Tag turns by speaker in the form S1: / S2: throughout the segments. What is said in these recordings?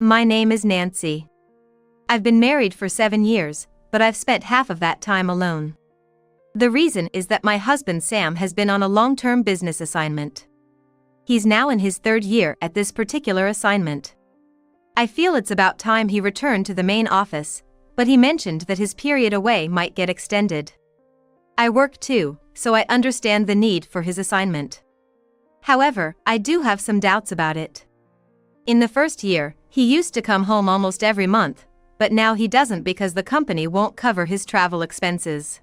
S1: My name is Nancy. I've been married for 7 years, but I've spent half of that time alone. The reason is that my husband Sam has been on a long-term business assignment. He's now in his 3rd year at this particular assignment. I feel it's about time he returned to the main office, but he mentioned that his period away might get extended. I work too, so I understand the need for his assignment. However, I do have some doubts about it. In the 1st year, he used to come home almost every month, but now he doesn't because the company won't cover his travel expenses.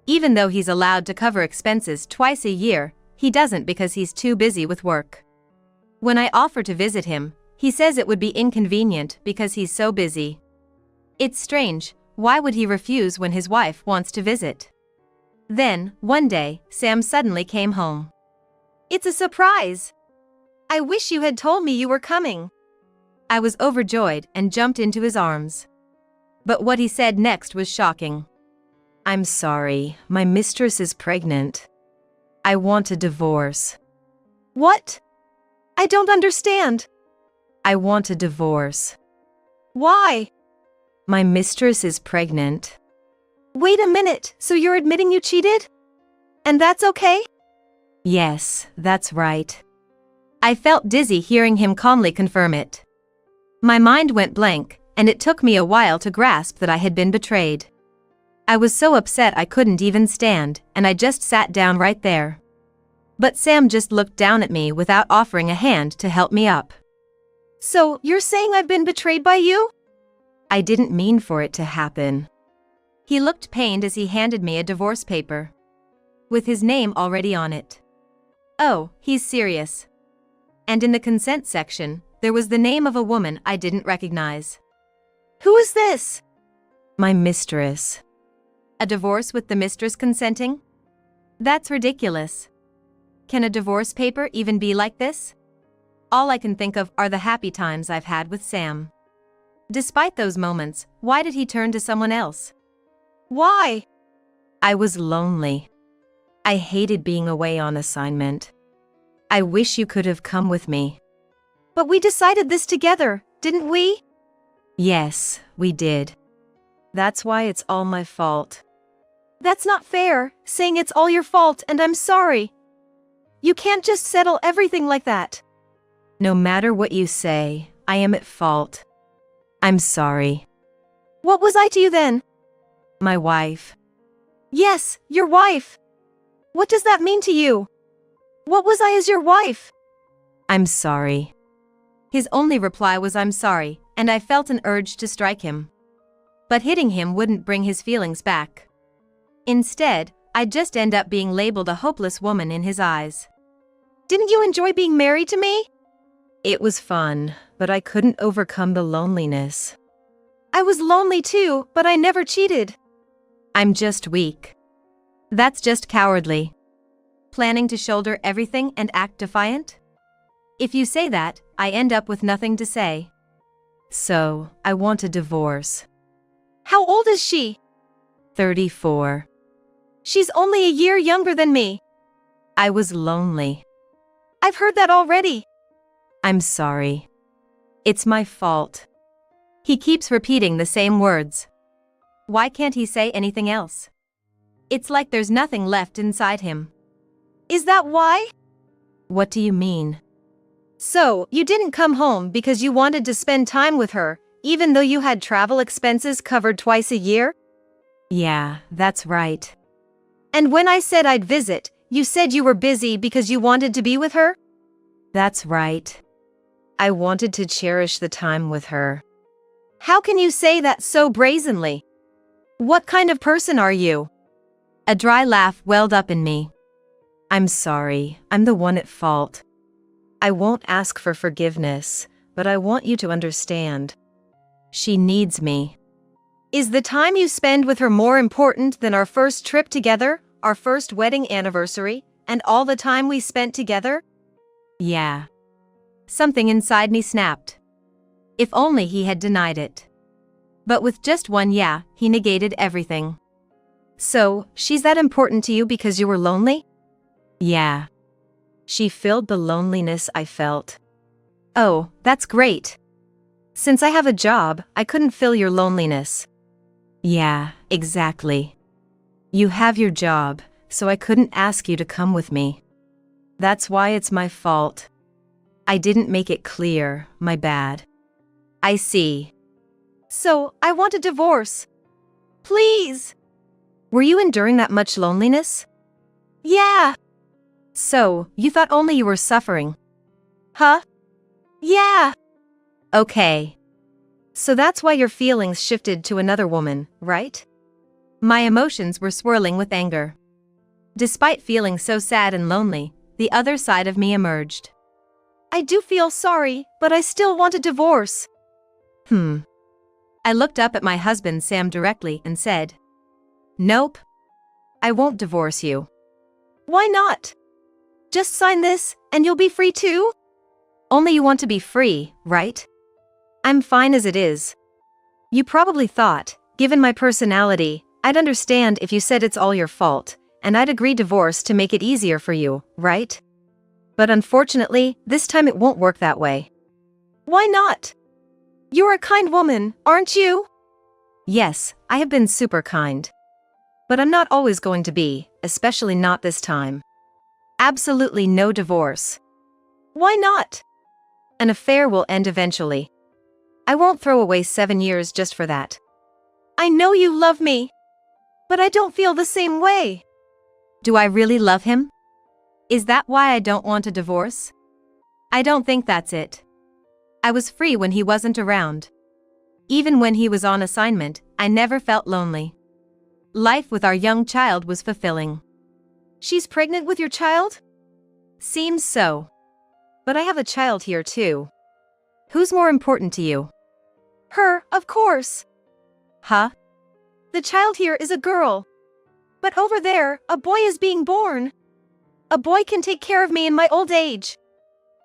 S1: Even though he's allowed to cover expenses twice a year, he doesn't because he's too busy with work. When I offer to visit him, he says it would be inconvenient because he's so busy. It's strange, why would he refuse when his wife wants to visit? Then, one day, Sam suddenly came home. It's a surprise! I wish you had told me you were coming. I was overjoyed and jumped into his arms. But what he said next was shocking. I'm sorry, my mistress is pregnant. I want a divorce. What? I don't understand. I want a divorce. Why? My mistress is pregnant. Wait a minute, so you're admitting you cheated? And that's okay? Yes, that's right. I felt dizzy hearing him calmly confirm it. My mind went blank, and it took me a while to grasp that I had been betrayed. I was so upset I couldn't even stand, and I just sat down right there. But Sam just looked down at me without offering a hand to help me up. So, you're saying I've been betrayed by you? I didn't mean for it to happen. He looked pained as he handed me a divorce paper, with his name already on it. Oh, he's serious. And in the consent section, there was the name of a woman I didn't recognize. Who is this? My mistress. A divorce with the mistress consenting? That's ridiculous. Can a divorce paper even be like this? All I can think of are the happy times I've had with Sam. Despite those moments, why did he turn to someone else? Why? I was lonely. I hated being away on assignment. I wish you could have come with me. But we decided this together, didn't we? Yes, we did. That's why it's all my fault. That's not fair, saying it's all your fault and I'm sorry. You can't just settle everything like that. No matter what you say, I am at fault. I'm sorry. What was I to you then? My wife. Yes, your wife. What does that mean to you? What was I as your wife? I'm sorry. His only reply was I'm sorry, and I felt an urge to strike him. But hitting him wouldn't bring his feelings back. Instead, I'd just end up being labeled a hopeless woman in his eyes. Didn't you enjoy being married to me? It was fun, but I couldn't overcome the loneliness. I was lonely too, but I never cheated. I'm just weak. That's just cowardly. Planning to shoulder everything and act defiant? If you say that, I end up with nothing to say. So, I want a divorce. How old is she? 34. She's only a year younger than me. I was lonely. I've heard that already. I'm sorry. It's my fault. He keeps repeating the same words. Why can't he say anything else? It's like there's nothing left inside him. Is that why? What do you mean? So, you didn't come home because you wanted to spend time with her, even though you had travel expenses covered twice a year? Yeah, that's right. And when I said I'd visit, you said you were busy because you wanted to be with her? That's right. I wanted to cherish the time with her. How can you say that so brazenly? What kind of person are you? A dry laugh welled up in me. I'm sorry, I'm the one at fault. I won't ask for forgiveness, but I want you to understand. She needs me. Is the time you spend with her more important than our first trip together, our first wedding anniversary, and all the time we spent together? Yeah. Something inside me snapped. If only he had denied it. But with just one yeah, he negated everything. So, she's that important to you because you were lonely? Yeah. She filled the loneliness I felt. Oh, that's great. Since I have a job, I couldn't fill your loneliness. Yeah, exactly. You have your job, so I couldn't ask you to come with me. That's why it's my fault. I didn't make it clear, my bad. I see. So, I want a divorce. Please. Were you enduring that much loneliness? Yeah. So, you thought only you were suffering? Huh? Yeah. Okay. So that's why your feelings shifted to another woman, right? My emotions were swirling with anger. Despite feeling so sad and lonely, the other side of me emerged. I do feel sorry, but I still want a divorce. I looked up at my husband Sam directly and said, Nope. I won't divorce you. Why not? Just sign this, and you'll be free too? Only you want to be free, right? I'm fine as it is. You probably thought, given my personality, I'd understand if you said it's all your fault, and I'd agree divorce to make it easier for you, right? But unfortunately, this time it won't work that way. Why not? You're a kind woman, aren't you? Yes, I have been super kind. But I'm not always going to be, especially not this time. Absolutely no divorce. Why not? An affair will end eventually. I won't throw away 7 years just for that. I know you love me. But I don't feel the same way. Do I really love him? Is that why I don't want a divorce? I don't think that's it. I was free when he wasn't around. Even when he was on assignment, I never felt lonely. Life with our young child was fulfilling. She's pregnant with your child? Seems so. But I have a child here too. Who's more important to you? Her, of course. Huh? The child here is a girl. But over there, a boy is being born. A boy can take care of me in my old age.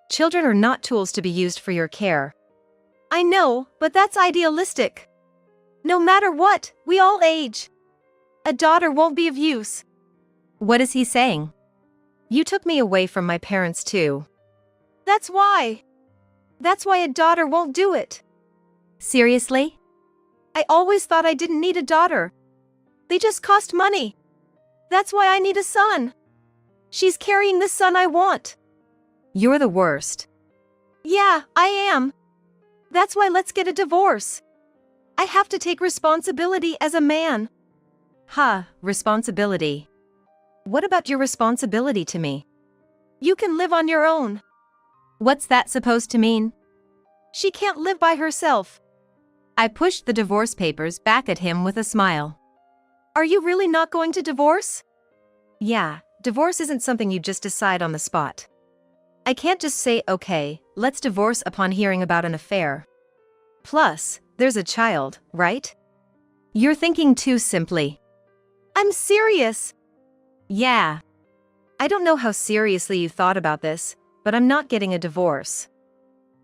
S1: Children are not tools to be used for your care. I know, but that's idealistic. No matter what, we all age. A daughter won't be of use. What is he saying? You took me away from my parents too. That's why. That's why a daughter won't do it. Seriously? I always thought I didn't need a daughter. They just cost money. That's why I need a son. She's carrying the son I want. You're the worst. Yeah, I am. That's why let's get a divorce. I have to take responsibility as a man. Responsibility. What about your responsibility to me? You can live on your own. What's that supposed to mean? She can't live by herself. I pushed the divorce papers back at him with a smile. Are you really not going to divorce? Yeah, divorce isn't something you just decide on the spot. I can't just say, okay, let's divorce upon hearing about an affair. Plus, there's a child, right? You're thinking too simply. I'm serious. Yeah. I don't know how seriously you thought about this, but I'm not getting a divorce.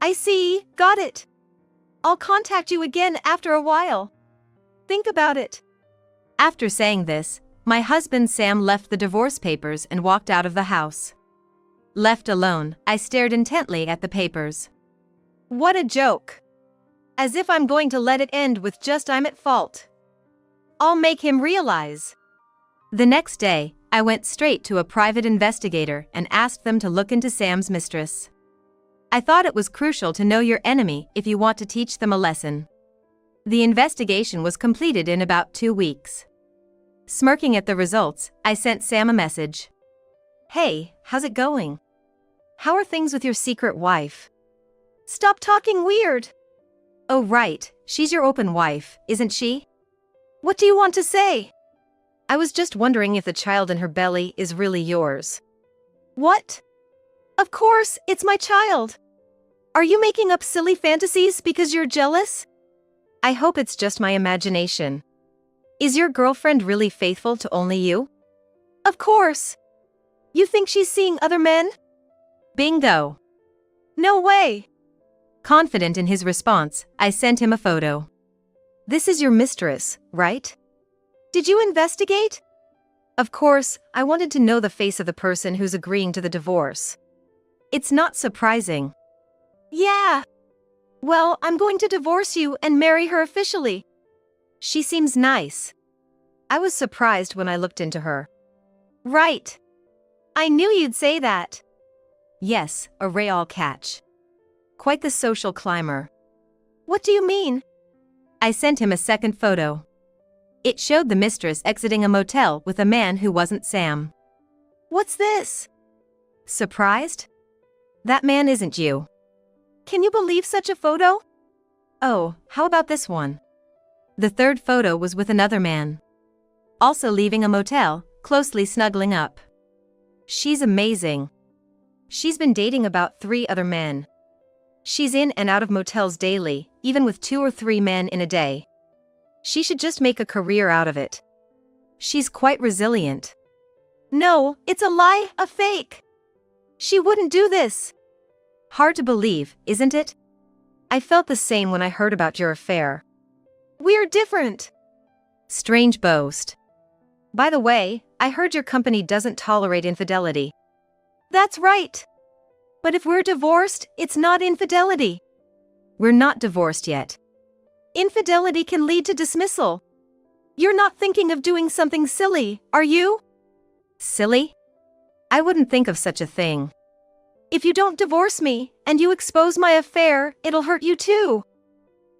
S1: I see, got it. I'll contact you again after a while. Think about it. After saying this, my husband Sam left the divorce papers and walked out of the house. Left alone, I stared intently at the papers. What a joke. As if I'm going to let it end with just I'm at fault. I'll make him realize. The next day, I went straight to a private investigator and asked them to look into Sam's mistress. I thought it was crucial to know your enemy if you want to teach them a lesson. The investigation was completed in about 2 weeks. Smirking at the results, I sent Sam a message. Hey, how's it going? How are things with your secret wife? Stop talking weird. Oh right, she's your open wife, isn't she? What do you want to say? I was just wondering if the child in her belly is really yours. What? Of course, it's my child. Are you making up silly fantasies because you're jealous? I hope it's just my imagination. Is your girlfriend really faithful to only you? Of course. You think she's seeing other men? Bingo. No way. Confident in his response, I sent him a photo. This is your mistress, right? Did you investigate? Of course, I wanted to know the face of the person who's agreeing to the divorce. It's not surprising. Yeah. Well, I'm going to divorce you and marry her officially. She seems nice. I was surprised when I looked into her. Right. I knew you'd say that. Yes, a real catch. Quite the social climber. What do you mean? I sent him a second photo. It showed the mistress exiting a motel with a man who wasn't Sam. What's this? Surprised? That man isn't you. Can you believe such a photo? Oh, how about this one? The third photo was with another man. Also leaving a motel, closely snuggling up. She's amazing. She's been dating about 3 other men. She's in and out of motels daily, even with 2 or 3 men in a day. She should just make a career out of it. She's quite resilient. No, it's a lie, a fake. She wouldn't do this. Hard to believe, isn't it? I felt the same when I heard about your affair. We're different. Strange boast. By the way, I heard your company doesn't tolerate infidelity. That's right. But if we're divorced, it's not infidelity. We're not divorced yet. Infidelity can lead to dismissal. You're not thinking of doing something silly, are you? Silly? I wouldn't think of such a thing. If you don't divorce me, and you expose my affair, it'll hurt you too.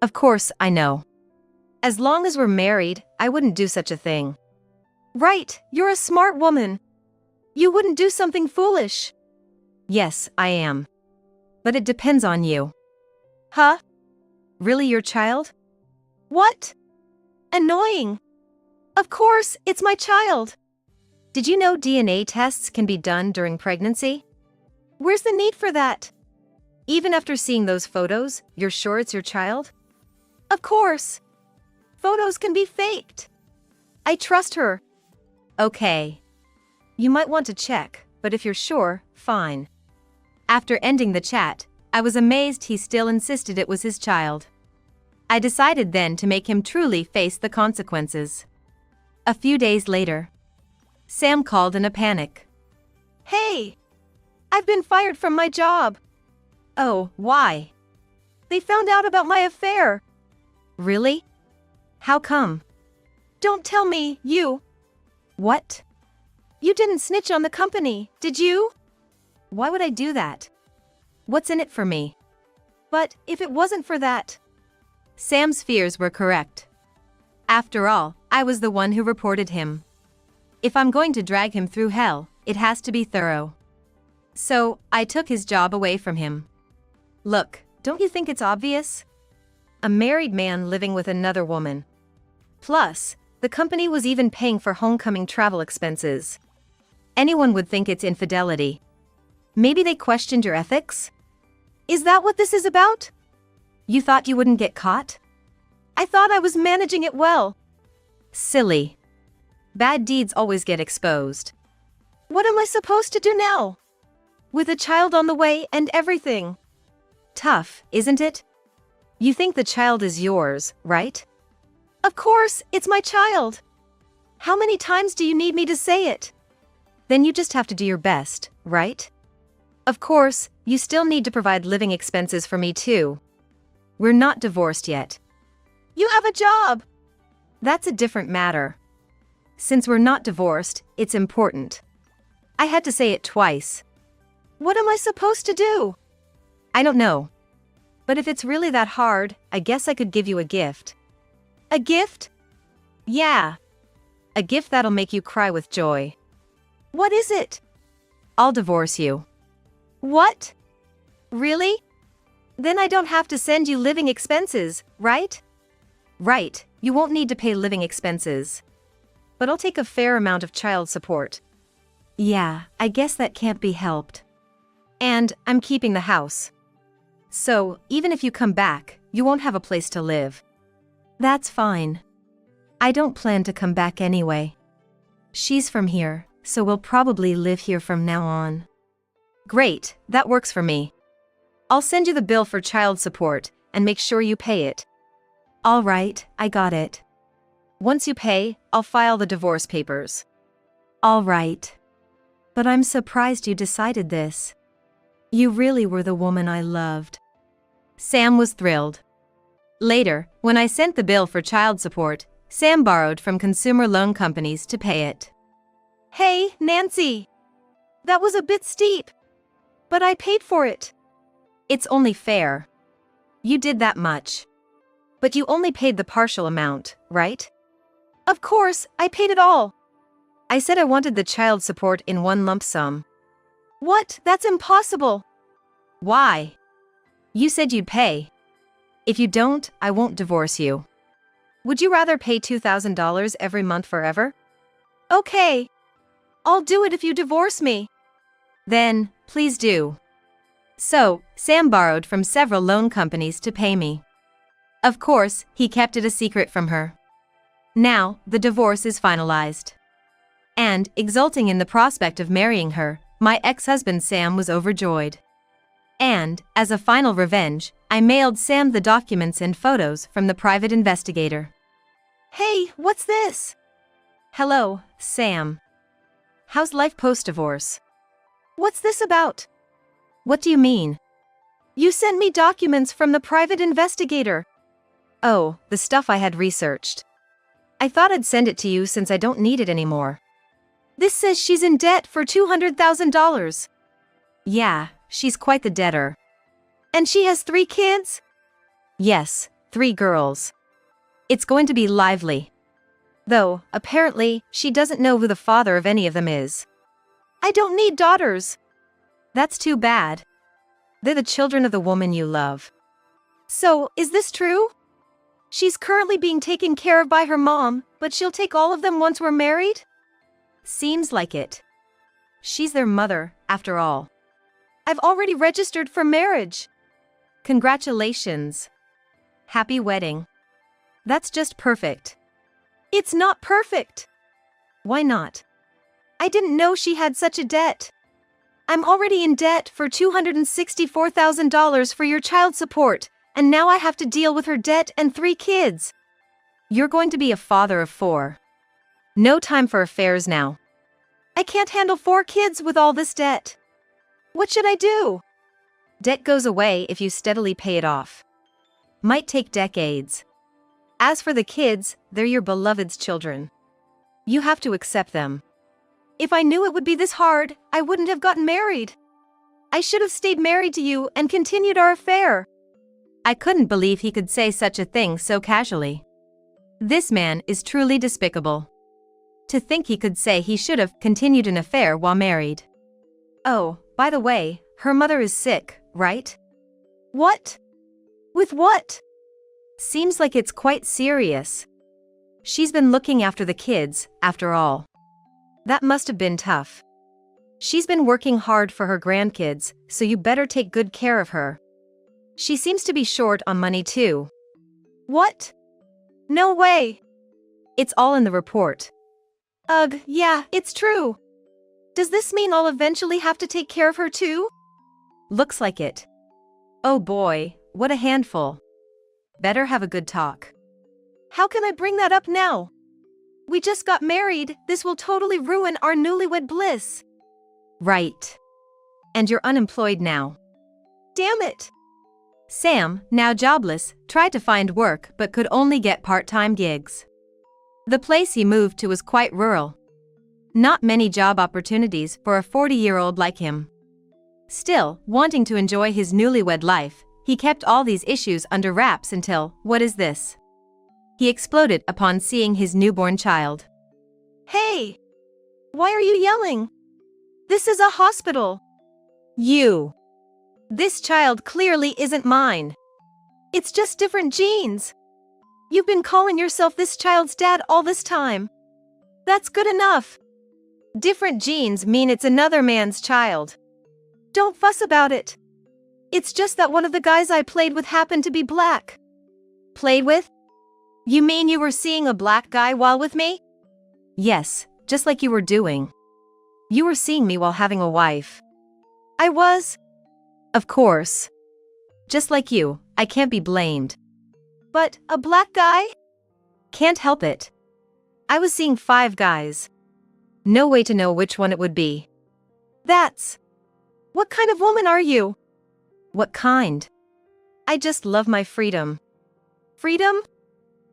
S1: Of course, I know. As long as we're married, I wouldn't do such a thing. Right, you're a smart woman. You wouldn't do something foolish. Yes, I am. But it depends on you. Huh? Really your child? What? Annoying. Of course, it's my child. Did you know DNA tests can be done during pregnancy? Where's the need for that? Even after seeing those photos, you're sure it's your child? Of course. Photos can be faked. I trust her. Okay. You might want to check, but if you're sure, fine. After ending the chat, I was amazed he still insisted it was his child. I decided then to make him truly face the consequences. A few days later, Sam called in a panic. Hey! I've been fired from my job. Oh, why? They found out about my affair. Really? How come? Don't tell me, you. What? You didn't snitch on the company, did you? Why would I do that? What's in it for me? But if it wasn't for that... Sam's fears were correct. After all, I was the one who reported him. If I'm going to drag him through hell, it has to be thorough. So, I took his job away from him. Look, don't you think it's obvious? A married man living with another woman. Plus, the company was even paying for homecoming travel expenses. Anyone would think it's infidelity. Maybe they questioned your ethics? Is that what this is about? You thought you wouldn't get caught? I thought I was managing it well. Silly. Bad deeds always get exposed. What am I supposed to do now? With a child on the way and everything. Tough, isn't it? You think the child is yours, right? Of course, it's my child. How many times do you need me to say it? Then you just have to do your best, right? Of course, you still need to provide living expenses for me too. We're not divorced yet. You have a job. That's a different matter. Since we're not divorced, it's important. I had to say it twice. What am I supposed to do? I don't know. But if it's really that hard, I guess I could give you a gift. A gift? Yeah. A gift that'll make you cry with joy. What is it? I'll divorce you. What? Really? Then I don't have to send you living expenses, right? Right, you won't need to pay living expenses. But I'll take a fair amount of child support. Yeah, I guess that can't be helped. And I'm keeping the house. So, even if you come back, you won't have a place to live. That's fine. I don't plan to come back anyway. She's from here, so we'll probably live here from now on. Great, that works for me. I'll send you the bill for child support, and make sure you pay it. All right, I got it. Once you pay, I'll file the divorce papers. All right. But I'm surprised you decided this. You really were the woman I loved. Sam was thrilled. Later, when I sent the bill for child support, Sam borrowed from consumer loan companies to pay it.
S2: Hey, Nancy. That was a bit steep. But I paid for it.
S1: It's only fair. You did that much. But you only paid the partial amount, right?
S2: Of course, I paid it all.
S1: I said I wanted the child support in one lump sum.
S2: What? That's impossible.
S1: Why? You said you'd pay. If you don't, I won't divorce you. Would you rather pay $2,000 every month forever?
S2: Okay. I'll do it if you divorce me.
S1: Then, please do. So, Sam borrowed from several loan companies to pay me. Of course, he kept it a secret from her. Now, the divorce is finalized. And, exulting in the prospect of marrying her, my ex-husband Sam was overjoyed. And, as a final revenge, I mailed Sam the documents and photos from the private investigator.
S2: Hey, what's this?
S1: Hello, Sam. How's life post-divorce?
S2: What's this about?
S1: What do you mean?
S2: You sent me documents from the private investigator.
S1: Oh, the stuff I had researched. I thought I'd send it to you since I don't need it anymore.
S2: This says she's in debt for $200,000.
S1: Yeah, she's quite the debtor.
S2: And she has 3 kids?
S1: Yes, 3 girls. It's going to be lively. Though, apparently, she doesn't know who the father of any of them is.
S2: I don't need daughters.
S1: That's too bad. They're the children of the woman you love.
S2: So, is this true? She's currently being taken care of by her mom, but she'll take all of them once we're married?
S1: Seems like it. She's their mother, after all.
S2: I've already registered for marriage.
S1: Congratulations. Happy wedding. That's just perfect.
S2: It's not perfect.
S1: Why not?
S2: I didn't know she had such a debt. I'm already in debt for $264,000 for your child support, and now I have to deal with her debt and 3 kids.
S1: You're going to be a father of 4. No time for affairs now.
S2: I can't handle 4 kids with all this debt. What should I do?
S1: Debt goes away if you steadily pay it off. Might take decades. As for the kids, they're your beloved's children. You have to accept them.
S2: If I knew it would be this hard, I wouldn't have gotten married. I should have stayed married to you and continued our affair.
S1: I couldn't believe he could say such a thing so casually. This man is truly despicable. To think he could say he should have continued an affair while married. Oh, by the way, her mother is sick, right?
S2: What? With what?
S1: Seems like it's quite serious. She's been looking after the kids, after all. That must have been tough. She's been working hard for her grandkids, so you better take good care of her. She seems to be short on money too.
S2: What? No way.
S1: It's all in the report.
S2: Ugh, yeah, it's true. Does this mean I'll eventually have to take care of her too?
S1: Looks like it. Oh boy, what a handful. Better have a good talk.
S2: How can I bring that up now? We just got married, this will totally ruin our newlywed bliss.
S1: Right. And you're unemployed now.
S2: Damn it.
S1: Sam, now jobless, tried to find work but could only get part-time gigs. The place he moved to was quite rural. Not many job opportunities for a 40-year-old like him. Still, wanting to enjoy his newlywed life, he kept all these issues under wraps until, what is this? He exploded upon seeing his newborn child.
S2: Hey! Why are you yelling? This is a hospital.
S1: You!
S2: This child clearly isn't mine. It's just different genes. You've been calling yourself this child's dad all this time. That's good enough. Different genes mean it's another man's child. Don't fuss about it. It's just that one of the guys I played with happened to be black.
S1: Played with?
S2: You mean you were seeing a black guy while with me?
S1: Yes, just like you were doing. You were seeing me while having a wife.
S2: I was?
S1: Of course. Just like you, I can't be blamed.
S2: But, a black guy?
S1: Can't help it. I was seeing 5 guys. No way to know which one it would be.
S2: That's... What kind of woman are you?
S1: What kind?
S2: I just love my freedom. Freedom?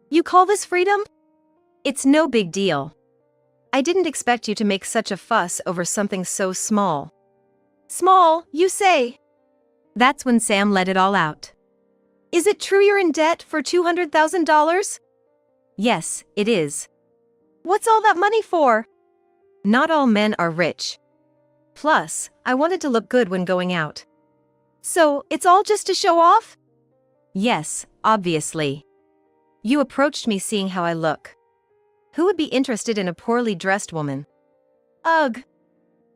S2: You call this freedom?
S1: It's no big deal.
S2: I didn't expect you to make such a fuss over something so small. Small, you say?
S1: That's when Sam let it all out.
S2: Is it true you're in debt for $200,000?
S1: Yes, it is.
S2: What's all that money for?
S1: Not all men are rich.
S2: Plus, I wanted to look good when going out. So, it's all just to show off?
S1: Yes, obviously.
S2: You approached me seeing how I look. Who would be interested in a poorly dressed woman? Ugh.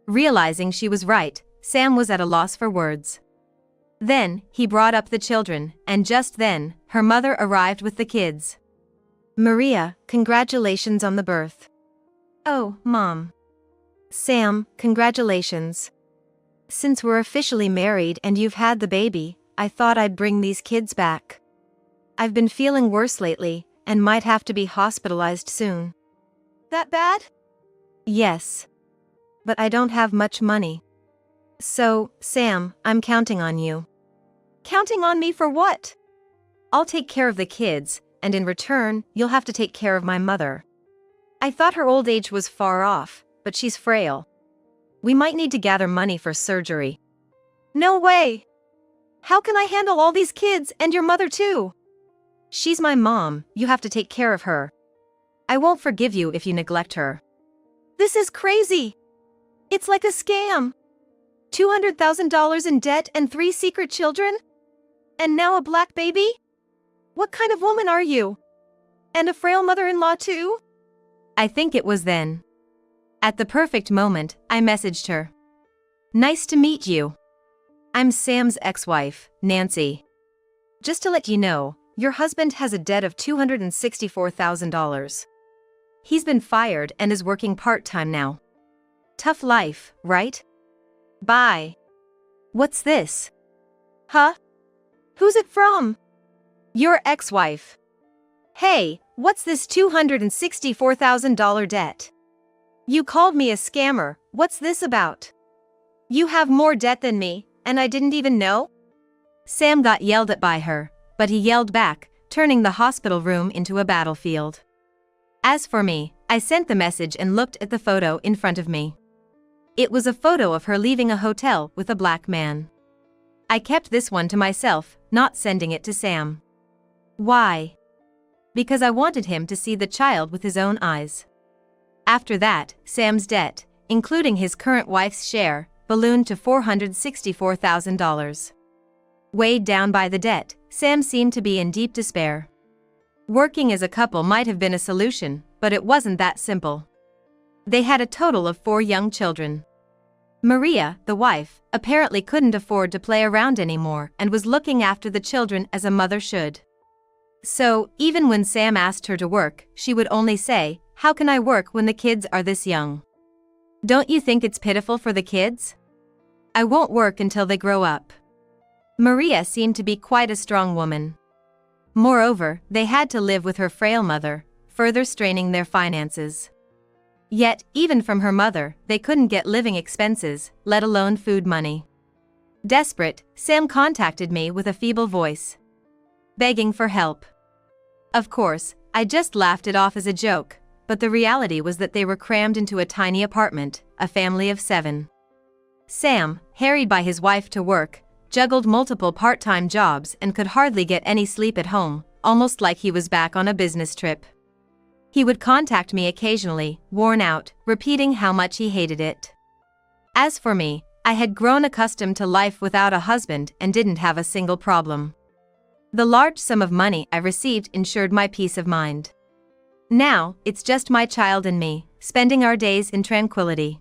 S1: Realizing she was right, Sam was at a loss for words. Then, he brought up the children, and just then, her mother arrived with the kids.
S2: Maria, congratulations on the birth.
S1: Oh, Mom.
S2: Sam, congratulations. Since we're officially married and you've had the baby, I thought I'd bring these kids back. I've been feeling worse lately, and might have to be hospitalized soon. That bad?
S1: Yes.
S2: But I don't have much money. So, Sam, I'm counting on you. Counting on me for what?
S1: I'll take care of the kids, and in return, you'll have to take care of my mother.
S2: I thought her old age was far off, but she's frail. We might need to gather money for surgery. No way! How can I handle all these kids and your mother too?
S1: She's my mom, you have to take care of her. I won't forgive you if you neglect her.
S2: This is crazy! It's like a scam! $200,000 in debt and 3 secret children? And now a black baby? What kind of woman are you? And a frail mother-in-law too?
S1: I think it was then. At the perfect moment, I messaged her. Nice to meet you. I'm Sam's ex-wife, Nancy. Just to let you know, your husband has a debt of $264,000. He's been fired and is working part-time now. Tough life, right? Bye. What's this?
S2: Huh? Who's it from?
S1: Your ex-wife.
S2: Hey, what's this $264,000 debt? You called me a scammer, what's this about? You have more debt than me, and I didn't even know?
S1: Sam got yelled at by her, but he yelled back, turning the hospital room into a battlefield. As for me, I sent the message and looked at the photo in front of me. It was a photo of her leaving a hotel with a black man. I kept this one to myself, not sending it to Sam. Why? Because I wanted him to see the child with his own eyes. After that, Sam's debt, including his current wife's share, ballooned to $464,000. Weighed down by the debt, Sam seemed to be in deep despair. Working as a couple might have been a solution, but it wasn't that simple. They had a total of 4 young children. Maria, the wife, apparently couldn't afford to play around anymore and was looking after the children as a mother should. So, even when Sam asked her to work, she would only say, "How can I work when the kids are this young? Don't you think it's pitiful for the kids? I won't work until they grow up." Maria seemed to be quite a strong woman. Moreover, they had to live with her frail mother, further straining their finances. Yet, even from her mother, they couldn't get living expenses, let alone food money. Desperate, Sam contacted me with a feeble voice, begging for help. Of course, I just laughed it off as a joke, but the reality was that they were crammed into a tiny apartment, a family of 7. Sam, harried by his wife to work, juggled multiple part-time jobs and could hardly get any sleep at home, almost like he was back on a business trip. He would contact me occasionally, worn out, repeating how much he hated it. As for me, I had grown accustomed to life without a husband and didn't have a single problem. The large sum of money I received ensured my peace of mind. Now, it's just my child and me, spending our days in tranquility.